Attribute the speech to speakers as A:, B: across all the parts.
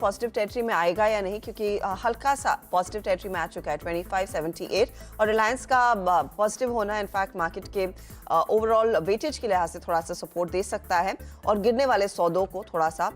A: Positive territory में आएगा या नहीं, क्योंकि हल्का सा पॉजिटिव टेरिटरी में आ चुका है 2578 और रिलायंस का पॉजिटिव होना इनफैक्ट मार्केट के ओवरऑल वेटेज के लिहाज से थोड़ा सा सपोर्ट दे सकता है और गिरने वाले सौदों को थोड़ा सा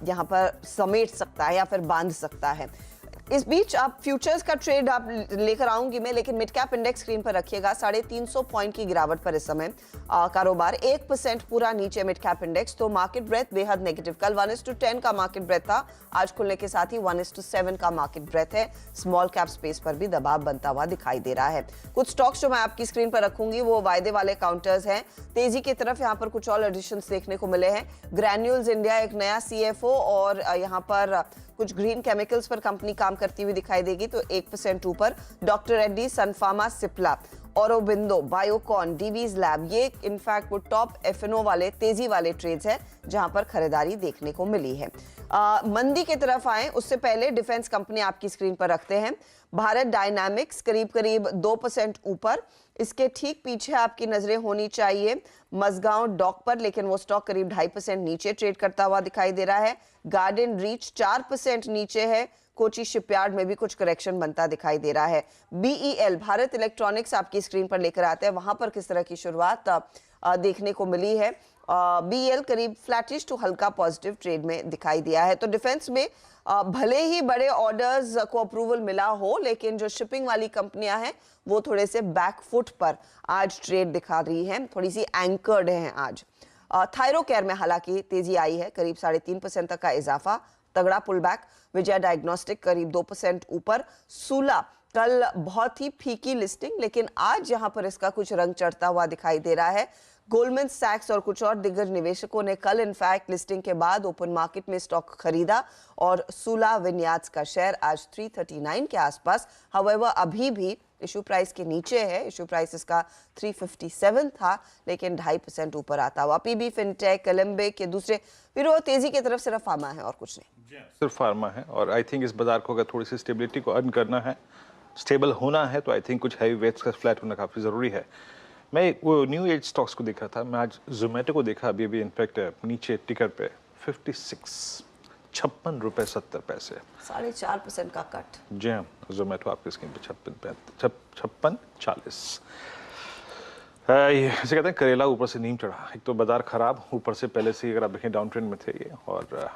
A: यहाँ पर समेट सकता है या फिर बांध सकता है। इस बीच आप फ्यूचर्स का ट्रेड आप लेकर आऊंगी मैं, लेकिन मिड कैप इंडेक्स स्क्रीन पर रखिएगा। 350 पॉइंट की गिरावट पर इस समय कारोबार 1% पूरा नीचे मिड कैप इंडेक्स। तो मार्केट ब्रेथ बेहद नेगेटिव। कल 1:10 का मार्केट ब्रेथ था, आज खुलने के साथ ही 1:7 का मार्केट ब्रेथ है। स्मॉल कैप स्पेस पर भी दबाव बनता हुआ दिखाई दे रहा है। कुछ स्टॉक्स जो मैं आपकी स्क्रीन पर रखूंगी वो वायदे वाले काउंटर्स हैं। तेजी की तरफ यहाँ पर कुछ और एडिशंस देखने को मिले हैं। ग्रैन्यूल्स इंडिया एक नया CFO और यहाँ पर कुछ ग्रीन केमिकल्स पर कंपनी काम करती हुई दिखाई देगी, तो 1% ऊपर। Doctor Reddy, Sun Pharma, Cipla, Aurobindo, Biocon, Divi's lab, ये इनफैक्ट वो टॉप F&O वाले तेजी वाले ट्रेड्स हैं जहां पर खरीदारी देखने को मिली है। मंदी की तरफ आए उससे पहले डिफेंस कंपनी आपकी स्क्रीन पर रखते हैं। भारत डायनामिक्स करीब 2% ऊपर। इसके ठीक पीछे आपकी नजरें होनी चाहिए मजगांव डॉक पर, लेकिन वो स्टॉक करीब 2.5% नीचे ट्रेड करता हुआ दिखाई दे रहा है। गार्डन रीच 4% नीचे है। कोची शिपयार्ड में भी कुछ करेक्शन बनता दिखाई दे रहा है। BEL भारत इलेक्ट्रॉनिक्स आपकी स्क्रीन पर लेकर आते हैं, वहां पर किस तरह की शुरुआत देखने को मिली है। BEL करीब फ्लैटिश टू हल्का पॉजिटिव ट्रेड में दिखाई दिया है। तो डिफेंस में भले ही बड़े ऑर्डर्स को अप्रूवल मिला हो, लेकिन जो शिपिंग वाली कंपनियां हैं वो थोड़े से बैकफुट पर आज ट्रेड दिखा रही हैं, थोड़ी सी एंकर्ड हैं आज। थायरोकेयर में हालांकि तेजी आई है, करीब 3.5% तक का इजाफा, तगड़ा पुल बैक। विजय डायग्नोस्टिक करीब 2% ऊपर। सूला कल बहुत ही फीकी लिस्टिंग, लेकिन आज यहां पर इसका कुछ रंग चढ़ता हुआ दिखाई दे रहा है। गोल्डमैन सैक्स और कुछ और दिग्गज निवेशकों ने कल इनफैक्ट लिस्टिंग के बाद ओपन मार्केट में स्टॉक खरीदा और सूला विन्यास का शेयर आज 339 के आसपास, हाउएवर अभी भी इशू प्राइस के नीचे है। इशू प्राइस इसका 357 था, लेकिन 2.5% ऊपर आता हुआ। PB फिनटेक, एलिम्बिक के दूसरे विरोध तेजी की तरफ सिर्फ फार्मा है और कुछ नहीं।
B: सिर्फ फार्मा है और आई थिंक इस बाजार को अगर थोड़ी सी स्टेबिलिटी को अर्न करना है, स्टेबल होना है, तो आई थिंक कुछ हैवी वेट्स का फ्लैट होना काफ़ी ज़रूरी है। मैं वो न्यू एज स्टॉक्स को देखा था, मैं आज जोमेटो को देखा अभी इनफैक्ट नीचे टिकर पे 56 रुपए 70 पैसे,
A: 4.5% का कट।
B: जी हाँ, जोमेटो आपकी स्क्रीन पे 56.40। इसे कहते हैं करेला ऊपर से नीम चढ़ा। एक तो बाजार खराब, ऊपर से पहले से अगर आप देखें डाउन ट्रेंड में थे ये, और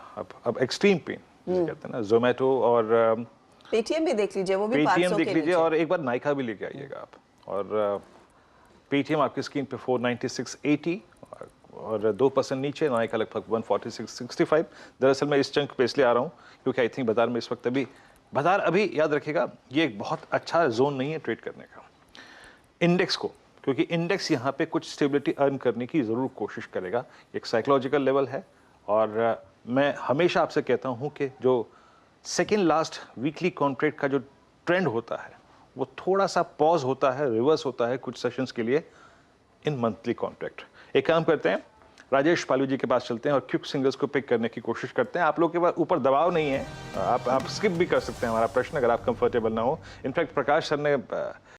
B: अब एक्सट्रीम पेन जिसे कहते हैं ना। जोमेटो और
A: पेटीएम भी देख लीजिए, वो भी 500
B: पेटीएम
A: के
B: देख लीजिए,
A: नीचे।
B: और एक बार नाइका भी लेके आइएगा आप। और पेटीएम आपकी स्क्रीन पे 496.80 और 2% नीचे। नाइका लगभग 146.65। दरअसल मैं इस चंक पे इसलिए आ रहा हूँ क्योंकि आई थिंक बाजार में इस वक्त बाजार अभी याद रखिएगा ये एक बहुत अच्छा जोन नहीं है ट्रेड करने का इंडेक्स को, क्योंकि इंडेक्स यहाँ पे कुछ स्टेबिलिटी अर्न करने की ज़रूर कोशिश करेगा। एक साइकोलॉजिकल लेवल है और मैं हमेशा आपसे कहता हूँ कि जो सेकेंड लास्ट वीकली कॉन्ट्रैक्ट का जो ट्रेंड होता है वो थोड़ा सा पॉज होता है, रिवर्स होता है कुछ सेशंस के लिए इन मंथली कॉन्ट्रैक्ट। एक काम करते हैं, राजेश पालू जी के पास चलते हैं और क्विक सिंगल्स को पिक करने की कोशिश करते हैं। आप लोग के पास ऊपर दबाव नहीं है, आप स्किप भी कर सकते हैं हमारा प्रश्न अगर आप कंफर्टेबल ना हो। इनफैक्ट प्रकाश सर ने